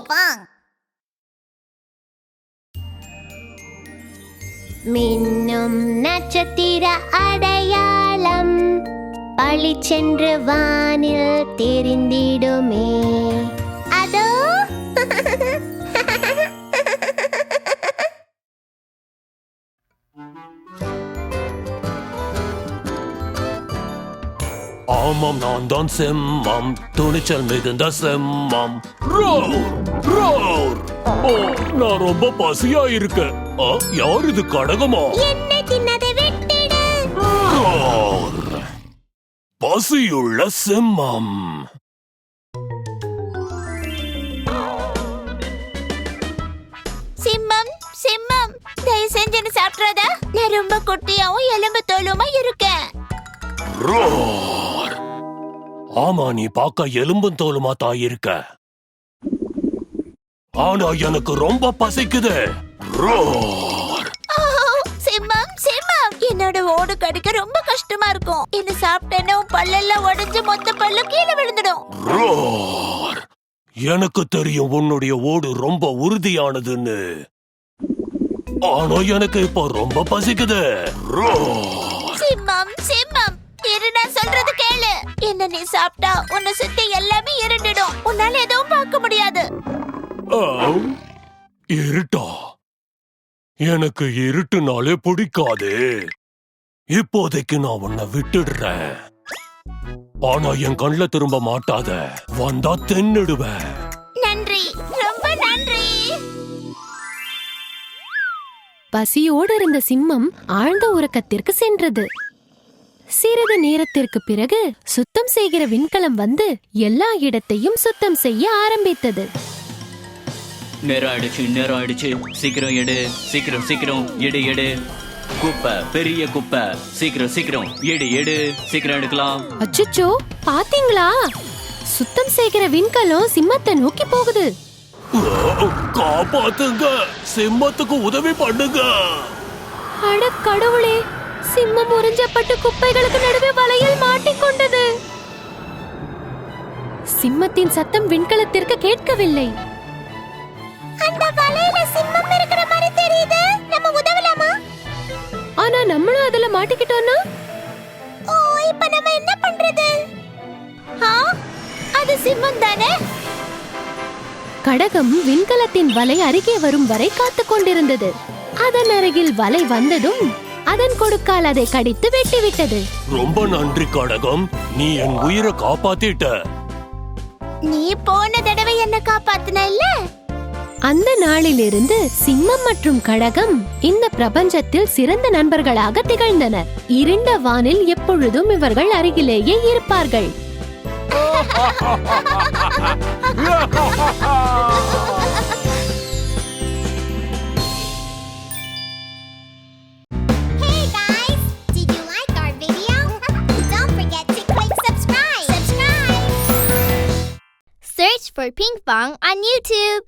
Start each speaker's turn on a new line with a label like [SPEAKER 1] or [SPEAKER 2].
[SPEAKER 1] போவான். மின்னும் நட்சத்திர அடையாளம் பளிச்சென்று வானில் தெரிந்திடுமே. அதோ
[SPEAKER 2] ஆமாம், நான் தான் செம்மம், துணிச்சல் மிகுந்த செம்மம். Roar, roar. ஓ, நான் ரொம்ப பசியா இருக்கேன். யார் இது, கடகமா?
[SPEAKER 1] என்னை தின்னதை விட்டிடு.
[SPEAKER 2] ரோர். பசியுள்ள செம்மம்.
[SPEAKER 1] சிம்மம், சிம்மம், தயவு செஞ்சு என்ன சாப்பிட்றாதா? நான் ரொம்ப குட்டியாவும் எலும்பு தோலுமா இருக்கேன்.
[SPEAKER 2] ரோர். ஆமா, நீ பார்க்க எலும்பும் தோலுமா தான் இருக்க. ஆனா எனக்கு ரொம்ப பசிக்குது. ரோர்.
[SPEAKER 1] சிம்மம், சிம்மம், என்னோட ஓடு கடிக்க ரொம்ப கஷ்டமா இருக்கும். என்ன சாப்பிட்டேன்னா பல்லெல்லாம் உடைஞ்சு மொத்த பல்லு கீழே விழுந்துடும்.
[SPEAKER 2] ரோர். எனக்கு தெரியும் உன்னுடைய ஓடு ரொம்ப உறுதியானதுன்னு. ஆனா எனக்கு இப்போ ரொம்ப பசிக்குது. ரோர்.
[SPEAKER 1] சிம்மம், சிம்மம், இரு, நான் சொல்றது கேளு. என்ன நீ சாப்பிட்டா உன்னை சுத்தி எல்லாமே இருண்டிடும். உன்னால எதுவும் பார்க்க முடியாது.
[SPEAKER 2] இருட்டா? எனக்கு இருட்டுனாலே பிடிக்காது. இப்போதைக்கு நான் உன்னை விட்டுடுறேன். ஆனா என் கண்ணுல திரும்ப மாட்டாத. வந்தா தென்னிடுவேன்.
[SPEAKER 1] நன்றி, ரொம்ப நன்றி.
[SPEAKER 3] பசியோடு இருந்த சிம்மம் ஆழ்ந்த உறக்கத்திற்கு சென்றது. சிறிது நேரத்திற்கு பிறகு சுத்தம் செய்கிற விண்கலம் வந்து எல்லா இடத்தையும் சுத்தம் செய்ய ஆரம்பித்தது.
[SPEAKER 4] நேரம் ஆயிடுச்சு, சீக்கிரம் எடு, சீக்கிரம் எடு. குப்பை, பெரிய குப்பை, சீக்கிரம் எடு, சீக்கிரம் எடுக்கலாம்.
[SPEAKER 3] அச்சச்சோ, பாத்தீங்களா? சுத்தம் செய்கிற விண்கலம் சிம்மத்தை நோக்கி போகுது.
[SPEAKER 2] காப்பாத்துங்க, சிம்மத்துக்கு உதவி பண்ணுங்க.
[SPEAKER 3] அட கடவுளே, சிம்மம் உறிஞ்சப்பட்டு குப்பைகளுக்கு நடுவே வலையில் மாட்டிக்கொண்டது. சிம்மத்தின் சத்தம் விண்கலத்திற்கு கேட்கவில்லை.
[SPEAKER 1] அந்த வலையில சிம்மம் இருக்கிற மாதிரி தெரியுது. நம்ம உதவலாமா?
[SPEAKER 3] ஆனா நம்மளும் அதுல மாட்டிக்கிட்டோம்னா?
[SPEAKER 1] ஓ, இப்ப நம்ம என்ன பண்றது? அது சிம்மம் தானே?
[SPEAKER 3] கடகம் விண்கலத்தின் வலை அருகே வரும் வரை காத்துக் கொண்டிருந்தது. அதன் அருகில் வலை வந்ததும் அதன் கொடுக்கால் அதை கடித்து வெட்டிவிட்டது.
[SPEAKER 2] ரொம்ப நன்றி கடகம், நீ என் உயிரை காப்பாத்திட்ட.
[SPEAKER 1] நீ போன தடவை என்ன காப்பாத்தின இல்ல?
[SPEAKER 3] அந்த நாளிலிருந்து சிம்மம் மற்றும் கடகம் இந்த பிரபஞ்சத்தில் சிறந்த நண்பர்களாக திகழ்ந்தனர். இருண்ட வானில் எப்பொழுதும் இவர்கள் அருகிலேயே இருப்பார்கள்.
[SPEAKER 1] Hey guys, did you like our video? Don't forget to click subscribe. Search for Ping Pong on YouTube.